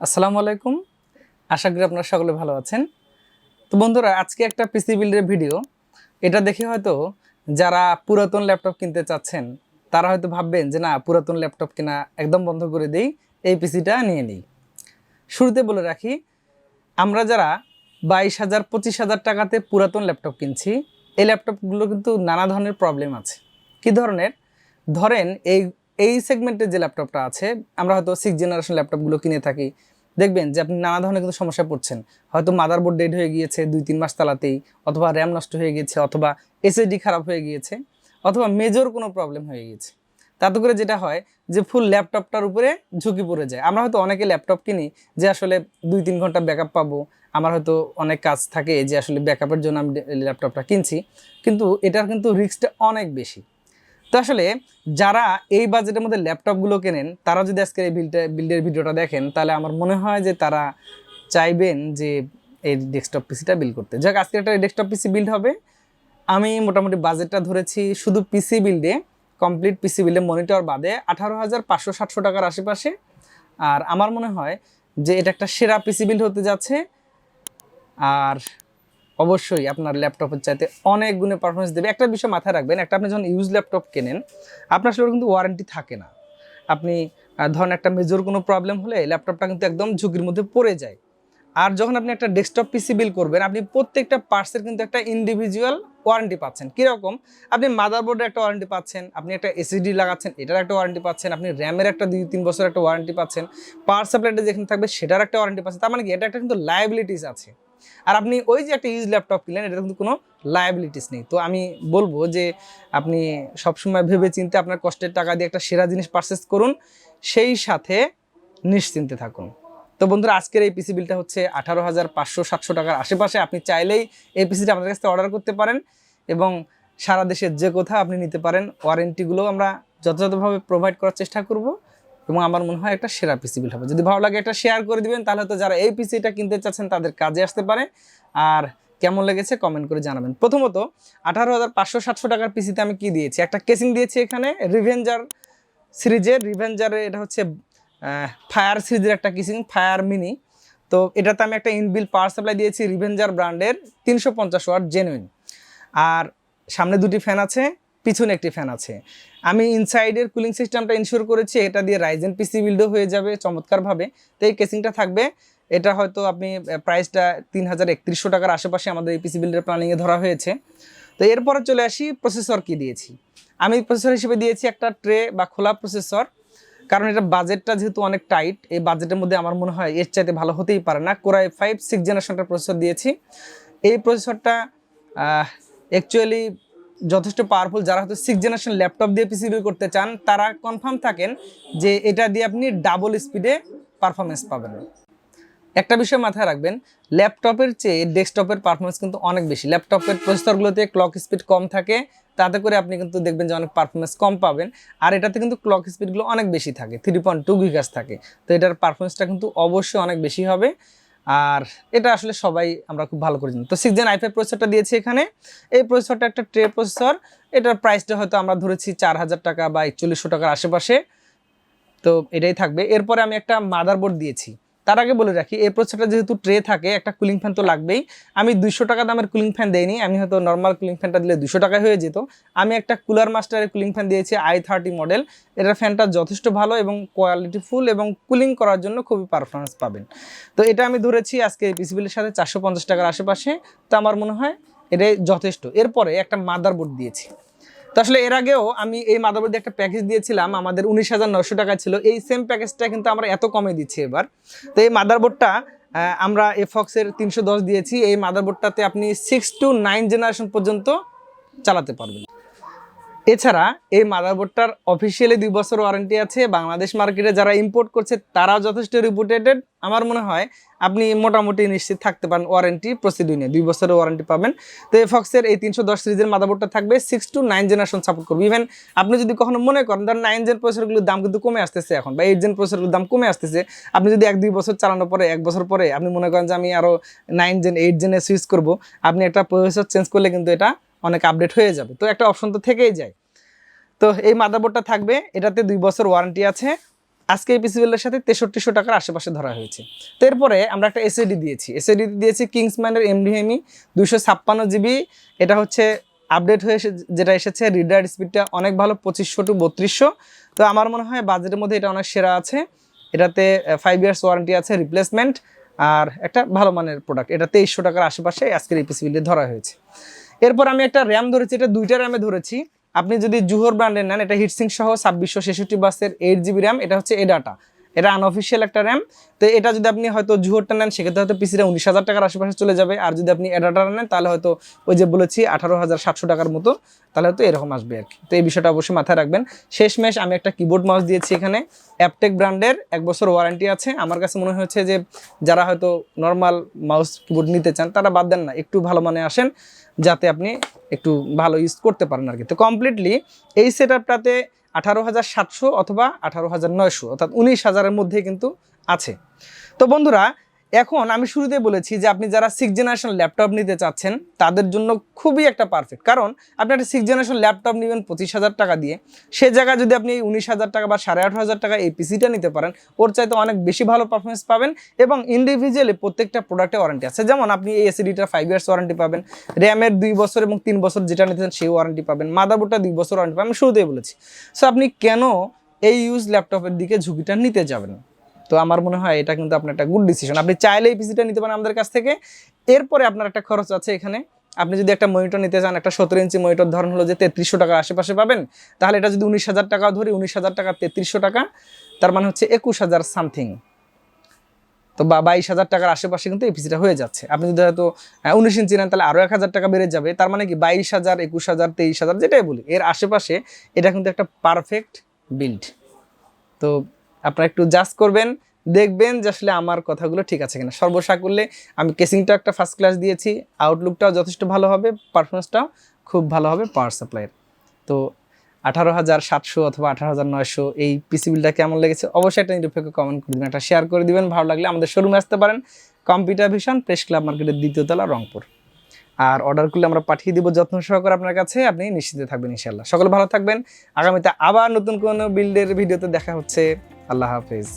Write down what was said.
আসসালামু আলাইকুম। আশা করি আপনারা সকলে ভালো আছেন। তো বন্ধুরা, আজকে একটা পিসি বিল্ডের ভিডিও। এটা দেখে হয়তো যারা পুরাতন ল্যাপটপ কিনতে চাচ্ছেন তারা হয়তো ভাববেন যে না, পুরাতন ল্যাপটপ কেনা একদম বন্ধ করে দেই, এই পিসিটা নিয়ে নিই। শুরুতে বলে রাখি, আমরা যারা 22,000 25,000 টাকাতে পুরাতন ল্যাপটপ কিনছি, এই ল্যাপটপগুলো কিন্তু নানা ধরনের প্রবলেম আছে। কী ধরনের? ধরেন এই সেগমেন্টের যে ল্যাপটপটা আছে, আমরা হয়তো 6th জেনারেশন ল্যাপটপগুলো কিনে থাকি। দেখবেন যে আপনি নানা ধরনের কিন্তু সমস্যায় পড়ছেন। হয়তো মাদারবোর্ড ডেড হয়ে গিয়েছে 2-3 মাস চালাতেই, অথবা র্যাম নষ্ট হয়ে গিয়েছে, অথবা এসএসডি খারাপ হয়ে গিয়েছে, অথবা মেজর কোনো প্রবলেম হয়ে গিয়েছে। তাতে করে যেটা হয় যে ফুল ল্যাপটপটার উপরে ঝুঁকি পড়ে যায়। আমরা হয়তো অনেকে ল্যাপটপ কিনি যে আসলে 2-3 ঘন্টা ব্যাকআপ পাবো, আমার হয়তো অনেক কাজ থাকে যে আসলে ব্যাকআপের জন্য আমি ল্যাপটপটা কিনছি, কিন্তু এটার কিন্তু রিস্কটা অনেক বেশি। তো আসলে যারা এই বাজেটের মধ্যে ল্যাপটপগুলো কেনেন, তারা যদি আজকের এই বিল্ডের ভিডিওটা দেখেন, তাহলে আমার মনে হয় যে তারা চাইবেন যে এই ডেস্কটপ পিসিটা বিল্ড করতে। যাক, আজকে একটা ডেস্কটপ পিসি বিল্ড হবে। আমি মোটামুটি বাজেটটা ধরেছি শুধু পিসি বিল্ডে, কমপ্লিট পিসি বিল্ডে মনিটর বাদে 18,500-700 টাকার আশেপাশে। আর আমার মনে হয় যে এটা একটা সেরা পিসি বিল্ড হতে যাচ্ছে। আর অবশ্যই আপনার ল্যাপটপের চাইতে অনেক গুণে পারফরমেন্স দেবে। একটা বিষয় মাথায় রাখবেন, একটা আপনি যখন ইউজ ল্যাপটপ কেনেন, আপনার আসলে কিন্তু ওয়ারেন্টি থাকে না। আপনি ধরেন একটা মেজর কোনো প্রবলেম হলে ল্যাপটপটা কিন্তু একদম ঝুঁকির মধ্যে পড়ে যায়। আর যখন আপনি একটা ডেস্কটপ পিসি বিল করবেন, আপনি প্রত্যেকটা পার্টসের কিন্তু একটা ইন্ডিভিজুয়াল ওয়ারেন্টি পাচ্ছেন। কীরকম? আপনি মাদারবোর্ডের একটা ওয়ারেন্টি পাচ্ছেন, আপনি একটা এসএসডি লাগাচ্ছেন, এটার একটা ওয়ারেন্টি পাচ্ছেন, আপনি র্যামের একটা 2-3 বছর একটা ওয়ারেন্টি পাচ্ছেন, পাওয়ার সাপ্লাইটা যেখানে থাকবে সেটার একটা ওয়ারেন্টি পাচ্ছেন। তার মানে কি, এটা একটা কিন্তু লায়াবিলিটিস আছে। আর আপনি ওই যে একটা ইউজ ল্যাপটপ কিনলেন, এটা কিন্তু কোনো লায়াবিলিটিস নেই। তো আমি বলবো যে আপনি সবসময় ভেবে চিন্তে আপনার কষ্টের টাকা দিয়ে একটা সেরা জিনিস পারচেস করুন, সেই সাথে নিশ্চিন্তে থাকুন। তো বন্ধুরা, আজকের এই পিসি বিলটা হচ্ছে 18,500-700 টাকার আশেপাশে। আপনি চাইলেই এই পিসিটা আমাদের কাছ থেকে অর্ডার করতে পারেন এবং সারা দেশের যে কোথাও আপনি নিতে পারেন। ওয়ারেন্টিগুলো আমরা যথাযথভাবে প্রোভাইড করার চেষ্টা করব এবং আমার মনে হয় একটা সেরা পিসি বিল হবে। যদি ভালো লাগে একটা শেয়ার করে দিবেন, তাহলে তো যারা এই পিসিটা কিনতে চাচ্ছেন তাদের কাজে আসতে পারে। আর কেমন লেগেছে কমেন্ট করে জানাবেন। প্রথমত 18,500-700 টাকার পিসিতে আমি কি দিয়েছি? একটা কেসিং দিয়েছি এখানে রিভেঞ্জার সিরিজের। রিভেঞ্জারের এটা হচ্ছে ফায়ার সিরিজের একটা কেসিং, ফায়ার মিনি। তো এটাতে আমি একটা ইনবিল্ট পাওয়ার সাপ্লাই দিয়েছি রিভেঞ্জার ব্র্যান্ডের 350 ওয়াট জেনুইন। আর সামনে দুটি ফ্যান আছে, পিছনে একটি ফ্যান আছে। আমি ইনসাইডের কুলিং সিস্টেমটা ইনশিওর করেছি, এটা দিয়ে রাইজেন পিসি বিল্ডও হয়ে যাবে চমৎকারভাবে। তো এই কেসিংটা থাকবে। এটা হয়তো আপনি প্রাইসটা 3,3100 টাকার আশেপাশে আমাদের এই পিসি বিল্ডের প্ল্যানিংয়ে ধরা হয়েছে। তো এরপরে চলে আসি প্রসেসর কি দিয়েছি। আমি প্রসেসর হিসেবে দিয়েছি একটা ট্রে বা খোলা প্রসেসর, কারণ এটা বাজেটটা যেহেতু অনেক টাইট, এই বাজেটের মধ্যে আমার মনে হয় এর চাইতে ভালো হতেই পারে না। কোরাই 5 6 জেনারেশনটার প্রসেসর দিয়েছি। এই প্রসেসরটা অ্যাকচুয়ালি যথেষ্ট পাওয়ারফুল। যারা হয়তো 6 জেনারেশন ল্যাপটপ দিয়ে পিসি বিল করতে চান, তারা কনফার্ম থাকেন যে এটা দিয়ে আপনি ডাবল স্পিডে পারফরমেন্স পাবেন। একটা বিষয় মাথায় রাখবেন, ল্যাপটপের চেয়ে ডেস্কটপের পারফরমেন্স কিন্তু অনেক বেশি। ল্যাপটপের প্রসেসরগুলোতে ক্লক স্পিড কম থাকে, তাতে করে আপনি কিন্তু দেখবেন যে অনেক পারফরমেন্স কম পাবেন। আর এটাতে কিন্তু ক্লক স্পিডগুলো অনেক বেশি থাকে, 3.2 গিগার্স থাকে। তো এটার পারফরমেন্সটা কিন্তু অবশ্যই অনেক বেশি হবে। আর এটা আসলে সবাই আমরা খুব ভালো করে জানি। তো 6 Gen i5 প্রসেসরটা দিয়েছি এখানে। এই প্রসেসরটা একটা ট্রে প্রসেসর। এটার প্রাইসটা হয়তো আমরা ধরেছি 4,000 টাকা বা 4100 টাকার আশেপাশে। তো এটাই থাকবে। এরপরে আমি একটা মাদারবোর্ড দিয়েছি। তার আগে বলে রাখি, এই প্রসেসরটা যেহেতু ট্রে থাকে, একটা কুলিং ফ্যান তো লাগবেই। আমি 200 টাকা দামের কুলিং ফ্যান দেইনি। আমি হয়তো নর্মাল কুলিং ফ্যানটা দিলে 200 টাকায় হয়ে যেত। আমি একটা কুলার মাস্টারের কুলিং ফ্যান দিয়েছি i30 মডেল। এটার ফ্যানটা যথেষ্ট ভালো এবং কোয়ালিটিফুল এবং কুলিং করার জন্য খুবই পারফরমেন্স পাবেন। তো এটা আমি ধরেছি আজকে এই পিসি বিলের সাথে 450 টাকার আশেপাশে। তো আমার মনে হয় এটাই যথেষ্ট। এরপরে একটা মাদারবোর্ড দিয়েছি। তো আসলে এর আগেও আমি এই মাদারবোর্ড দিয়ে একটা প্যাকেজ দিয়েছিলাম, আমাদের 19,900 টাকা ছিল। এই সেম প্যাকেজটা কিন্তু আমরা এত কমে দিচ্ছি এবার। তো এই মাদারবোর্ডটা আমরা এফক্সের 310 দিয়েছি। এই মাদারবোর্ডটাতে আপনি 6 to 9 জেনারেশন পর্যন্ত চালাতে পারবেন। এছাড়া এই মাদারবোর্ডটার অফিসিয়ালি 2 বছর ওয়ারেন্টি আছে। বাংলাদেশ মার্কেটে যারা ইম্পোর্ট করছে তারাও যথেষ্ট রিপুটেটেড। আমার মনে হয় আপনি মোটামুটি নিশ্চিত থাকতে পারেন ওয়ারেন্টি প্রসিডিংয়ে 2 বছরের ওয়ারেন্টি পাবেন। তো এফক্সের এই 310 সিরিজের মাদারবোর্ডটা থাকবে 6 to 9 জেনারেশন সাপোর্ট করবে। ইভেন আপনি যদি কখনো মনে করেন ধরেন 9 জেন প্রসেসরগুলোর দাম কিন্তু কমে আসতেছে এখন, বা 8 জেন প্রসেসরগুলোর দাম কমে আসতেছে, আপনি যদি 1-2 বছর চালানোর পরে 1 বছর পরে আপনি মনে করেন যে আমি আরও 9 জেন 8 জেনে সুইচ করব, আপনি একটা প্রসেসর চেঞ্জ করলে কিন্তু এটা অনেক আপডেট হয়ে যাবে। তো একটা অপশন তো থেকেই যায়। তো এই মাদারবোর্ডটা থাকবে, এটাতে 2 বছর ওয়ারেন্টি আছে। আজকে এই পিসি বিল্ডের সাথে 6300 টাকার আশেপাশে ধরা হয়েছে। তো এরপরে আমরা একটা এসএসডি দিয়েছি, এসএসডি দিয়েছি কিংসম্যানের Nvme 256GB। এটা হচ্ছে আপডেট হয়ে যেটা এসেছে, রিড রাইট স্পিডটা অনেক ভালো, 2500 টু 3200। তো আমার মনে হয় বাজেটের মধ্যে এটা অনেক সেরা আছে। এটাতে 5 ইয়ার্স ওয়ারেন্টি আছে, রিপ্লেসমেন্ট, আর একটা ভালো মানের প্রোডাক্ট। এটা 2300 টাকার আশেপাশে আজকের এই পিসি বিল্ডে ধরা হয়েছে। এরপর আমি একটা র্যাম ধরেছি, এটা 2টা র্যামে ধরেছি। আপনি যদি জুহর ব্র্যান্ডের নেন, এটা হিটসিং সহ 2666 বাসের 8GB র্যাম। এটা হচ্ছে এডাটা, এটা আনঅফিসিয়াল একটা র্যাম। তো এটা যদি আপনি হয়তো জুহরটা নেন সেক্ষেত্রে হয়তো পিসিটা 19,000 টাকার আশেপাশে চলে যাবে। আর যদি আপনি এডাটা নেন তাহলে হয়তো ওই যে বলেছি 18,700 টাকার মতো, তাহলে হয়তো এরকম আসবে আর কি। তো এই বিষয়টা অবশ্যই মাথায় রাখবেন। শেষমেশ আমি একটা কিবোর্ড মাউস দিয়েছি এখানে, অ্যাপটেক ব্র্যান্ডের, 1 বছর ওয়ারেন্টি আছে। আমার কাছে মনে হচ্ছে যে যারা হয়তো নর্মাল মাউস কিবোর্ড নিতে চান তারা বাদ দেন না, একটু ভালো মানে আসেন, যাতে আপনি একটু ভালো ইউজ করতে পারেন আর কি। তো কমপ্লিটলি এই সেটআপটাতে 18,700 অথবা 18,900 অর্থাৎ 19,000-এর মধ্যে কিন্তু আছে। তো বন্ধুরা, এখন আমি শুরুতেই বলেছি যে আপনি যারা 6th জেনারেশন ল্যাপটপ নিতে চাচ্ছেন তাদের জন্য খুবই একটা পারফেক্ট, কারণ আপনি একটা 6th জেনারেশন ল্যাপটপ নেবেন 25,000 টাকা দিয়ে, সে জায়গায় যদি আপনি 19,000 টাকা বা 18,500 টাকা এই পিসিটা নিতে পারেন, ওর চাইতে অনেক বেশি ভালো পারফরমেন্স পাবেন। এবং ইন্ডিভিজুয়ালি প্রত্যেকটা প্রোডাক্টে ওয়ারেন্টি আছে। যেমন আপনি এই এসএসডিটার 5 ইয়ার্স ওয়ারেন্টি পাবেন, র্যামের 2 বছর এবং 3 বছর যেটা নিতেছেন সেই ওয়ারেন্টি পাবেন, মাদারবোর্ডটা 2 বছর ওয়ারেন্টি পাবেন, আমি শুরুতেই বলেছি। সো আপনি কেন এই ইউজ ল্যাপটপের দিকে ঝুঁকিটা নিতে যাবেন? তো আমার মনে হয় এটা কিন্তু আপনার একটা গুড ডিসিশন। আপনি চাইলে এই পিসিটা নিতে পারেন আমাদের কাছ থেকে। এরপরে আপনার একটা খরচ আছে এখানে। আপনি যদি একটা মনিটর নিতে চান, একটা 17 ইঞ্চি মনিটর ধরুন হলো যে 3300 টাকার আশেপাশে পাবেন, তাহলে এটা যদি 19,000 টাকা ধরি, 19,000 টাকা 3300 টাকা, তার মানে হচ্ছে 21,000 সামথিং, তো বা 22,000 টাকার আশেপাশে কিন্তু এই পিসিটা হয়ে যাচ্ছে। আপনি যদি হয়তো 19 ইঞ্চি নেন তাহলে আরও 1,000 টাকা বেড়ে যাবে, তার মানে কি 22,000, 21,000, 23,000 যেটাই বলি, এর আশেপাশে এটা কিন্তু একটা পারফেক্ট বিল্ড। তো আপনারা একটু জাজ করবেন, দেখবেন যে আসলে আমার কথাগুলো ঠিক আছে কিনা। সর্বসাকুল্যে আমি কেসিংটা একটা ফার্স্ট ক্লাস দিয়েছি, আউটলুকটাও যথেষ্ট ভালো হবে, পারফরমেন্সটাও খুব ভালো হবে পাওয়ার সাপ্লাইয়ের। তো 18,700 অথবা 18,900 এই পিসি বিলটা কেমন লেগেছে অবশ্যই একটা নিরপেক্ষ কমেন্ট করে দিবেন, একটা শেয়ার করে দিবেন। ভালো লাগলে আমাদের শোরুমে আসতে পারেন, কম্পিউটার ভিশন, প্রেস ক্লাব মার্কেটের 2য় তলা, রংপুর। আর অর্ডার করলে আমরা পাঠিয়ে দিব যত্ন সহকারে আপনার কাছে, আপনি নিশ্চিন্তে থাকবেন ইনশাআল্লাহ। সকলে ভালো থাকবেন, আগামীতে আবার নতুন কোনো বিল্ডের ভিডিওতে দেখা হচ্ছে। আল্লাহ হাফেজ।